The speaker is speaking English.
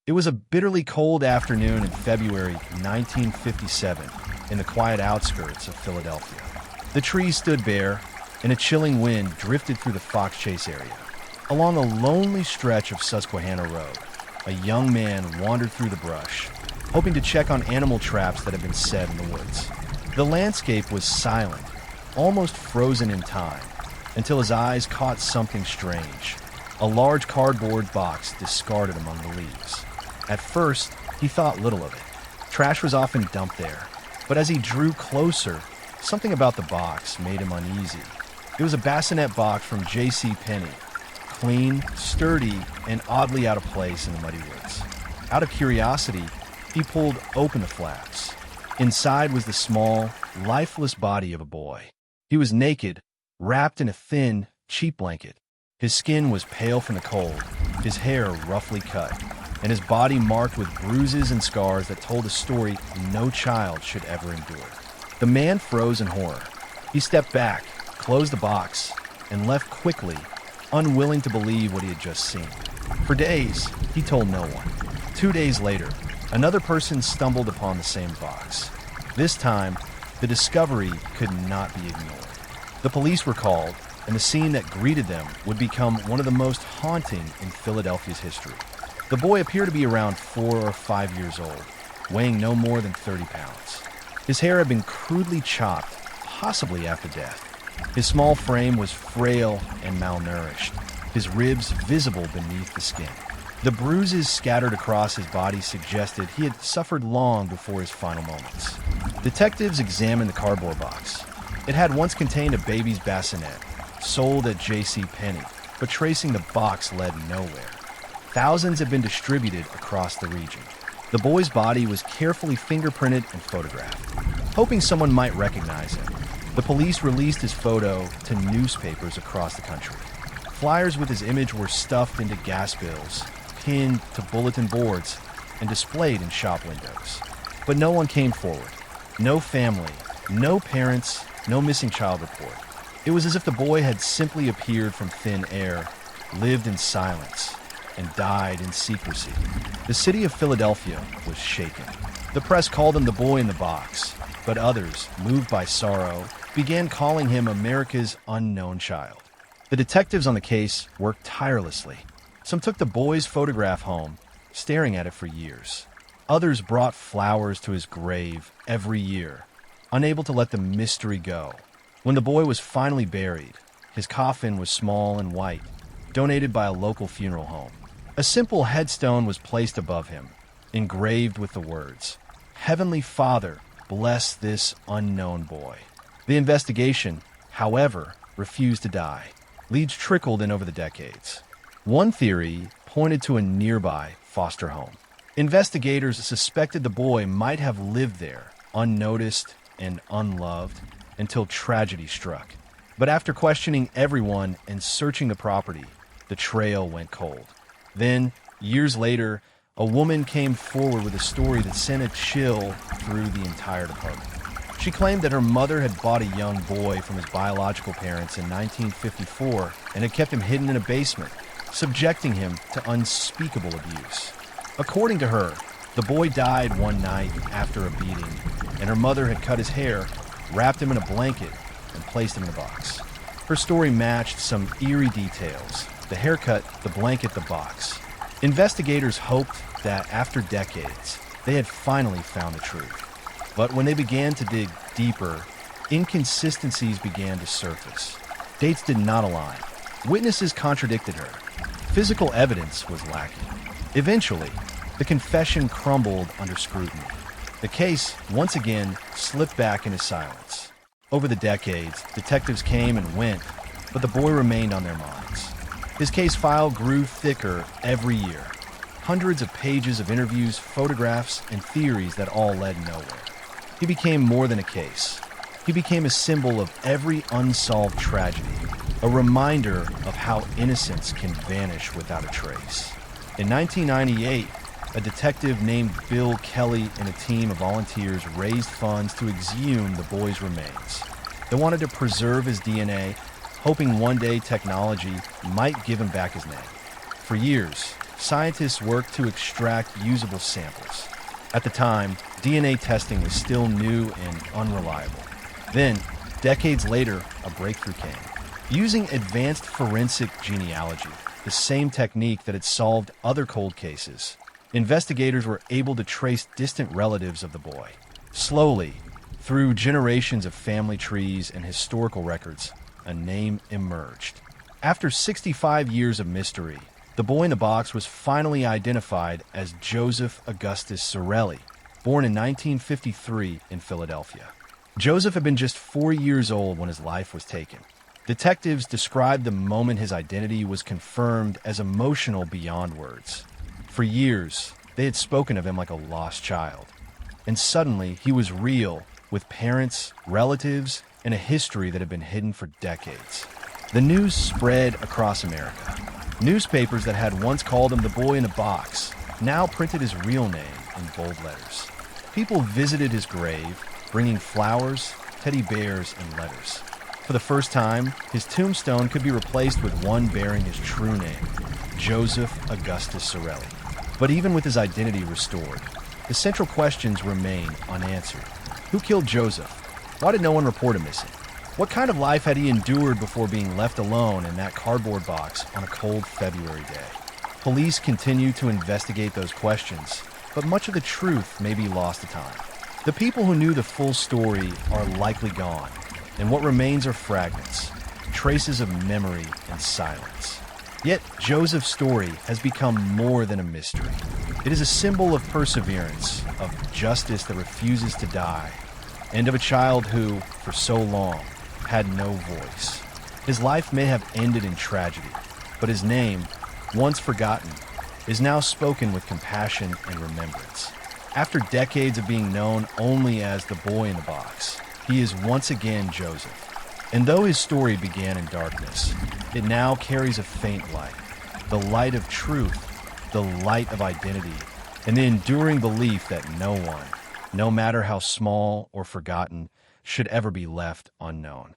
It was a bitterly cold afternoon in February 1957 in the quiet outskirts of Philadelphia. The trees stood bare, and a chilling wind drifted through the Fox Chase area. Along a lonely stretch of Susquehanna Road, a young man wandered through the brush, hoping to check on animal traps that had been set in the woods. The landscape was silent, almost frozen in time, until his eyes caught something strange, a large cardboard box discarded among the leaves. At first, he thought little of it. Trash was often dumped there, but as he drew closer, something about the box made him uneasy. It was a bassinet box from J.C. Penney, clean, sturdy, and oddly out of place in the muddy woods. Out of curiosity, he pulled open the flaps. Inside was the small, lifeless body of a boy. He was naked, wrapped in a thin, cheap blanket. His skin was pale from the cold, his hair roughly cut, and his body marked with bruises and scars that told a story no child should ever endure. The man froze in horror. He stepped back, closed the box, and left quickly, unwilling to believe what he had just seen. For days, he told no one. 2 days later, another person stumbled upon the same box. This time, the discovery could not be ignored. The police were called, and the scene that greeted them would become one of the most haunting in Philadelphia's history. The boy appeared to be around 4 or 5 years old, weighing no more than 30 pounds. His hair had been crudely chopped, possibly after death. His small frame was frail and malnourished, his ribs visible beneath the skin. The bruises scattered across his body suggested he had suffered long before his final moments. Detectives examined the cardboard box. It had once contained a baby's bassinet, sold at J.C. Penney, but tracing the box led nowhere. Thousands had been distributed across the region. The boy's body was carefully fingerprinted and photographed, hoping someone might recognize him. The police released his photo to newspapers across the country. Flyers with his image were stuffed into gas bills, pinned to bulletin boards, and displayed in shop windows. But no one came forward. No family, no parents, no missing child report. It was as if the boy had simply appeared from thin air, lived in silence, and died in secrecy. The city of Philadelphia was shaken. The press called him the boy in the box, but others, moved by sorrow, began calling him America's unknown child. The detectives on the case worked tirelessly. Some took the boy's photograph home, staring at it for years. Others brought flowers to his grave every year, unable to let the mystery go. When the boy was finally buried, his coffin was small and white, donated by a local funeral home. A simple headstone was placed above him, engraved with the words, "Heavenly Father, bless this unknown boy." The investigation, however, refused to die. Leads trickled in over the decades. One theory pointed to a nearby foster home. Investigators suspected the boy might have lived there, unnoticed and unloved, until tragedy struck. But after questioning everyone and searching the property, the trail went cold. Then, years later, a woman came forward with a story that sent a chill through the entire department. She claimed that her mother had bought a young boy from his biological parents in 1954 and had kept him hidden in a basement, subjecting him to unspeakable abuse. According to her, the boy died one night after a beating, and her mother had cut his hair, wrapped him in a blanket, and placed him in a box. Her story matched some eerie details: the haircut, the blanket, the box. Investigators hoped that after decades, they had finally found the truth. But when they began to dig deeper, inconsistencies began to surface. Dates did not align. Witnesses contradicted her. Physical evidence was lacking. Eventually, the confession crumbled under scrutiny. The case, once again, slipped back into silence. Over the decades, detectives came and went, but the boy remained on their minds. His case file grew thicker every year. Hundreds of pages of interviews, photographs, and theories that all led nowhere. He became more than a case. He became a symbol of every unsolved tragedy, a reminder of how innocence can vanish without a trace. In 1998, a detective named Bill Kelly and a team of volunteers raised funds to exhume the boy's remains. They wanted to preserve his DNA, hoping one day technology might give him back his name. For years, scientists worked to extract usable samples. At the time, DNA testing was still new and unreliable. Then, decades later, a breakthrough came. Using advanced forensic genealogy, the same technique that had solved other cold cases, investigators were able to trace distant relatives of the boy. Slowly, through generations of family trees and historical records, a name emerged. After 65 years of mystery, the boy in the box was finally identified as Joseph Augustus Zarelli, born in 1953 in Philadelphia. Joseph had been just 4 years old when his life was taken. Detectives described the moment his identity was confirmed as emotional beyond words. For years, they had spoken of him like a lost child. And suddenly, he was real, with parents, relatives, and a history that had been hidden for decades. The news spread across America. Newspapers that had once called him the boy in a box now printed his real name in bold letters. People visited his grave, bringing flowers, teddy bears, and letters. For the first time, his tombstone could be replaced with one bearing his true name, Joseph Augustus Zarelli. But even with his identity restored, the central questions remain unanswered. Who killed Joseph? Why did no one report him missing? What kind of life had he endured before being left alone in that cardboard box on a cold February day? Police continue to investigate those questions, but much of the truth may be lost to time. The people who knew the full story are likely gone, and what remains are fragments, traces of memory and silence. Yet, Joseph's story has become more than a mystery. It is a symbol of perseverance, of justice that refuses to die, and of a child who, for so long, had no voice. His life may have ended in tragedy, but his name, once forgotten, is now spoken with compassion and remembrance. After decades of being known only as the boy in the box, he is once again Joseph. And though his story began in darkness, it now carries a faint light, the light of truth, the light of identity, and the enduring belief that no one, no matter how small or forgotten, should ever be left unknown.